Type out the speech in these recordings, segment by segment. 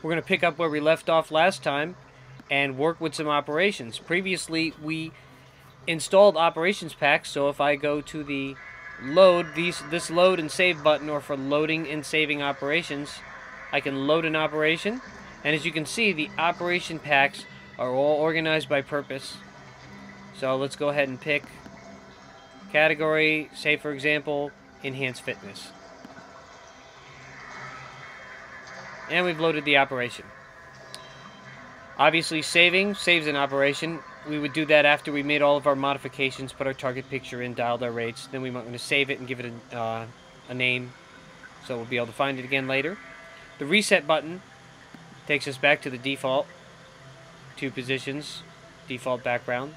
We're going to pick up where we left off last time and work with some operations. Previously, we installed operations packs, so if I go to the this load and save button, or for loading and saving operations, I can load an operation, and as you can see, the operation packs are all organized by purpose. So let's go ahead and pick category, say for example, enhanced fitness. And we've loaded the operation. Obviously saves an operation. We would do that after we made all of our modifications, put our target picture in, dialed our rates. Then we might want to save it and give it a name, so we'll be able to find it again later. The reset button takes us back to the default 2 positions, default background.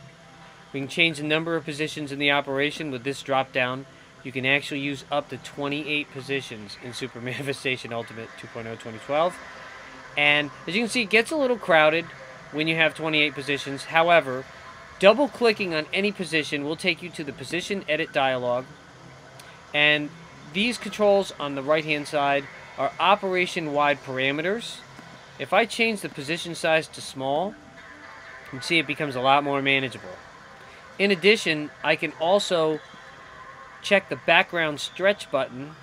We can change the number of positions in the operation with this drop down. You can actually use up to 28 positions in Super Manifestation Ultimate 2.0 2012. And as you can see, it gets a little crowded when you have 28 positions. However, double-clicking on any position will take you to the Position Edit dialog. And these controls on the right-hand side are operation-wide parameters. If I change the position size to small, you can see it becomes a lot more manageable. In addition, I can also check the background stretch button,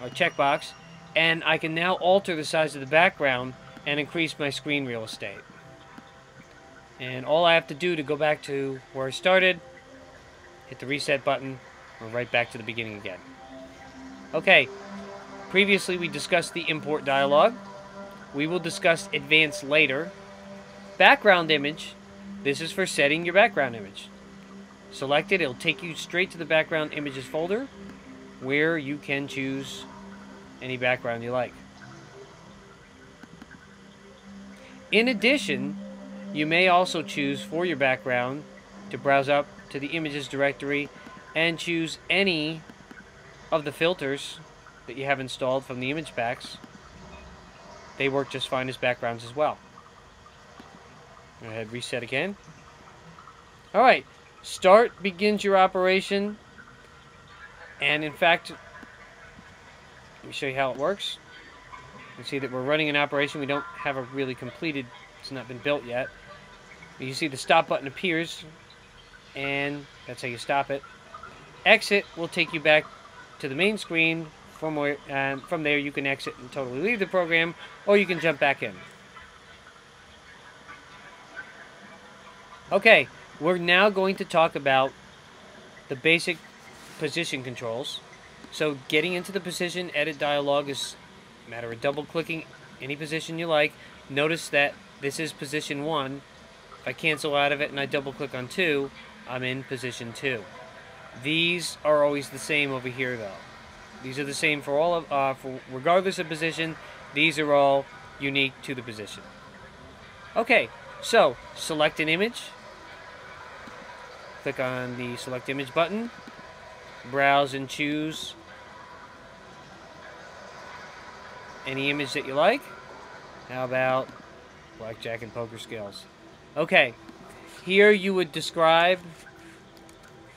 or checkbox, and I can now alter the size of the background and increase my screen real estate. And all I have to do to go back to where I started, hit the reset button, we're right back to the beginning again. Okay, previously we discussed the import dialog. We will discuss advanced later. Background image, this is for setting your background image. Select it, it'll take you straight to the background images folder where you can choose any background you like. In addition, you may also choose for your background to browse up to the images directory and choose any of the filters that you have installed from the image packs. They work just fine as backgrounds as well. Go ahead, reset again. Alright, start begins your operation, and in fact, let me show you how it works. You can see that we're running an operation. We don't have a really completed, it's not been built yet. You see the stop button appears, and that's how you stop it. Exit will take you back to the main screen, from there you can exit and totally leave the program, or you can jump back in. Okay, we're now going to talk about the basic position controls. So getting into the position edit dialog is a matter of double-clicking any position you like. Notice that this is position 1. If I cancel out of it and I double-click on 2, I'm in position 2. These are always the same over here, though. These are the same for all of, regardless of position. These are all unique to the position. Okay, so select an image. Click on the Select Image button. Browse and choose any image that you like. How about blackjack and poker skills? Okay, here you would describe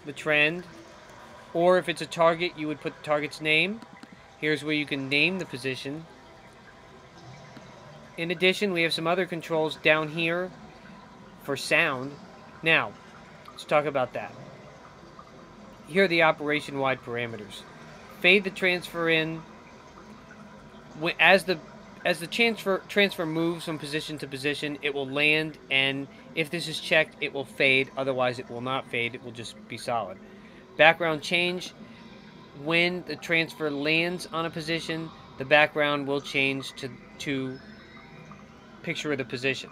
the trend, or if it's a target, you would put the target's name. Here's where you can name the position. In addition, we have some other controls down here for sound. Now, let's talk about that. Here are the operation-wide parameters. Fade the transfer in. As the transfer moves from position to position, it will land, and if this is checked, it will fade. Otherwise, it will not fade. It will just be solid. Background change. When the transfer lands on a position, the background will change to picture of the position.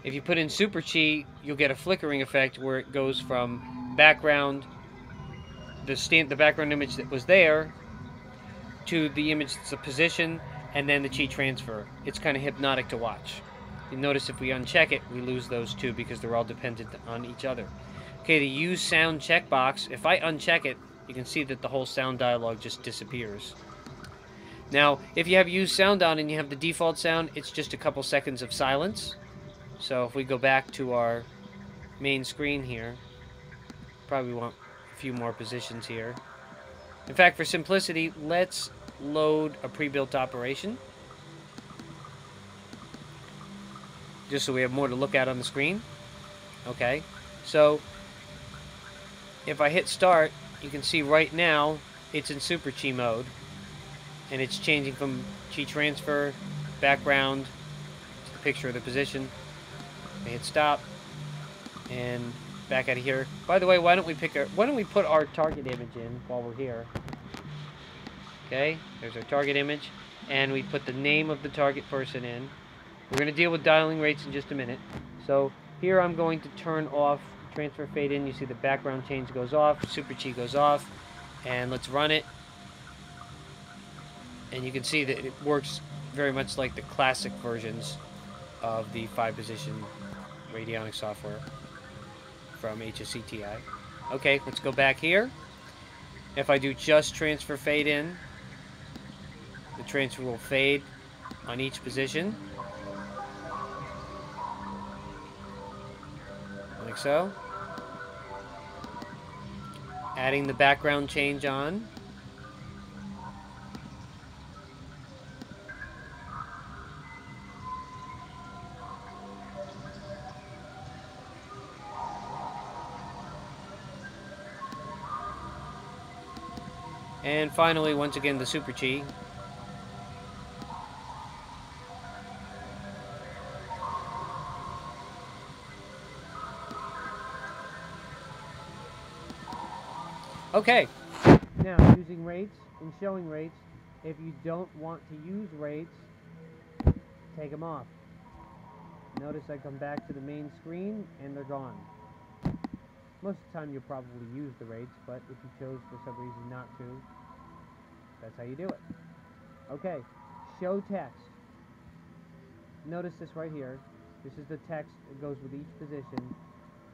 If you put in Super Chi, you'll get a flickering effect where it goes from background, the background image that was there, to the image that's a position, and then the Chi transfer. It's kind of hypnotic to watch. You notice if we uncheck it, we lose those two because they're all dependent on each other. Okay, the Use Sound checkbox, if I uncheck it, you can see that the whole sound dialog just disappears. Now, if you have Use Sound on and you have the default sound, it's just a couple seconds of silence. So if we go back to our main screen here, probably want a few more positions here. In fact, for simplicity, let's load a pre-built operation. just so we have more to look at on the screen. Okay, so if I hit start, you can see right now it's in Super Chi mode, and it's changing from Chi transfer, background, to the picture of the position. I hit stop, and back out of here. By the way, why don't we put our target image in while we're here? Okay, there's our target image, and we put the name of the target person in. We're going to deal with dialing rates in just a minute. So here I'm going to turn off transfer fade in. You see the background change goes off, Super Chi goes off, and let's run it. And you can see that it works very much like the classic versions of the 5-position radionics software from HSCTI. Okay, let's go back here. If I do just transfer fade in, the transfer will fade on each position, like so. Adding the background change on. And finally, once again, the Super Chi. Okay, now using rates and showing rates. If you don't want to use rates, take them off. Notice I come back to the main screen and they're gone. Most of the time you'll probably use the rates, but if you chose for some reason not to, that's how you do it. Okay, show text. Notice this right here. This is the text that goes with each position.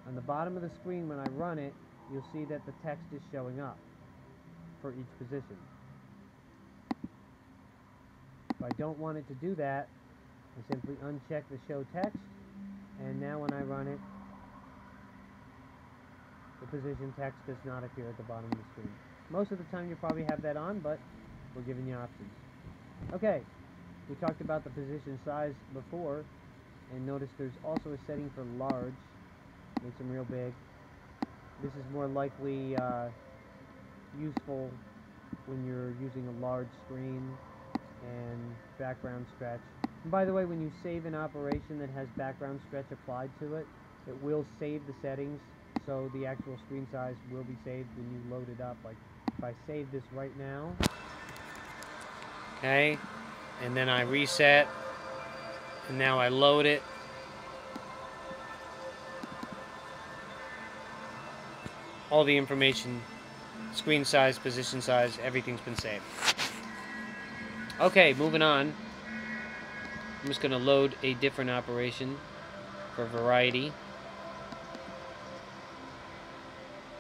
On the bottom of the screen when I run it, you'll see that the text is showing up for each position. If I don't want it to do that, I simply uncheck the show text, and now when I run it, the position text does not appear at the bottom of the screen. Most of the time you probably have that on, but we're giving you options. Okay, we talked about the position size before, and notice there's also a setting for large. Makes them real big. This is more likely useful when you're using a large screen and background stretch. And by the way, when you save an operation that has background stretch applied to it, it will save the settings, so the actual screen size will be saved when you load it up. Like if I save this right now, okay, and then I reset, and now I load it. All the information, screen size, position size, everything's been saved. Okay, moving on. I'm just going to load a different operation for variety.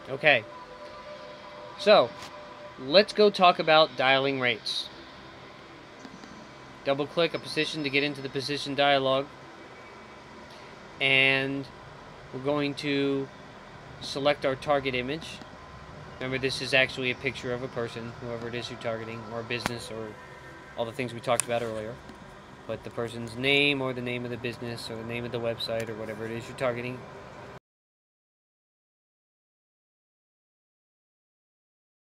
Okay, so let's go talk about dialing rates. Double click a position to get into the position dialog, and we're going to select our target image. Remember, this is actually a picture of a person, whoever it is you're targeting, or a business, or all the things we talked about earlier. But the person's name, or the name of the business, or the name of the website, or whatever it is you're targeting